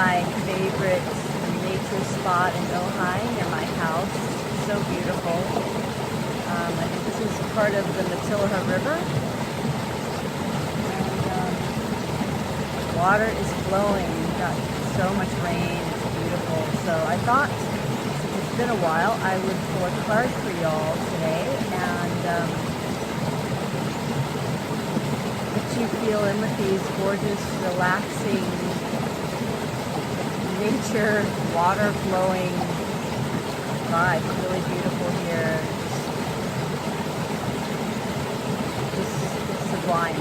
my favorite nature spot in Ojai near my house. So beautiful. I think this is part of the Matilha River. And water is flowing. We've got so much rain. It's beautiful. So I thought, since it's been a while, I would pull a card for y'all today and let you feel in with these gorgeous, relaxing nature, water flowing vibe. Really beautiful here. Just sublime.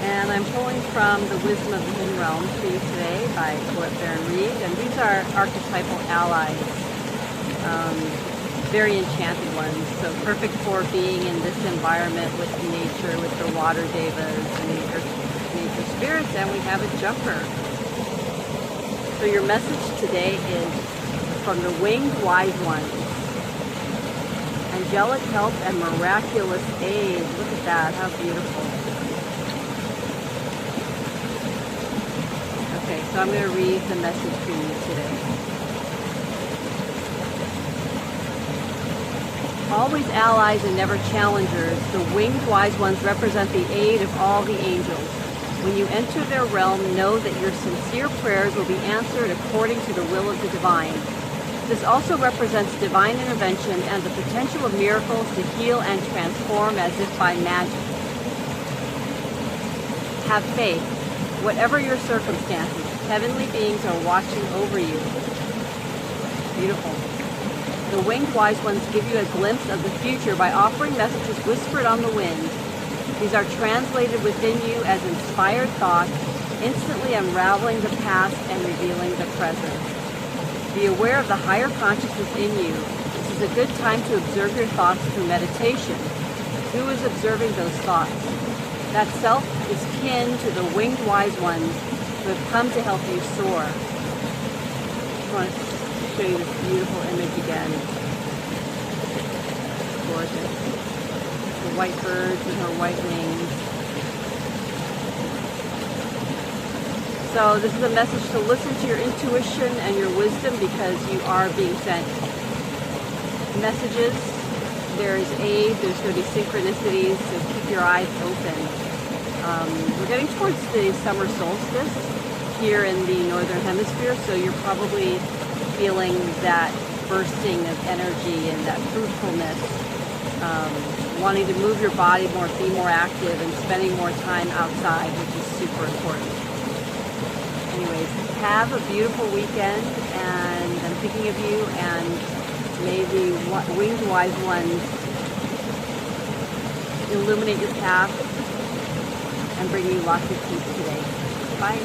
And I'm pulling from the Wisdom of the Hidden Realm for you today by Poet Baron Reed. And these are archetypal allies. Very enchanted ones, so perfect for being in this environment with nature, with the water devas and nature spirits, and we have a jumper. So your message today is from the winged wise ones. Angelic help and miraculous aid. Look at that, how beautiful. Okay, so I'm going to read the message for you today. Always allies and never challengers, the winged wise ones represent the aid of all the angels. When you enter their realm, know that your sincere prayers will be answered according to the will of the divine. This also represents divine intervention and the potential of miracles to heal and transform as if by magic. Have faith. Whatever your circumstances, heavenly beings are watching over you. Beautiful. The winged wise ones give you a glimpse of the future by offering messages whispered on the wind. These are translated within you as inspired thoughts, instantly unraveling the past and revealing the present. Be aware of the higher consciousness in you. This is a good time to observe your thoughts through meditation. Who is observing those thoughts? That self is kin to the winged wise ones who have come to help you soar. I want to show you this beautiful image again. Gorgeous. The white bird with her white wings. So this is a message to listen to your intuition and your wisdom because you are being sent messages. There is aid. There's going to be synchronicities, so keep your eyes open. We're getting towards the summer solstice here in the northern hemisphere, so you're probably feeling that bursting of energy and that fruitfulness, wanting to move your body more, be more active, and spending more time outside, which is super important. Anyways, have a beautiful weekend, and I'm thinking of you, and may the winged wise ones illuminate your path and bring you lots of peace today. Bye.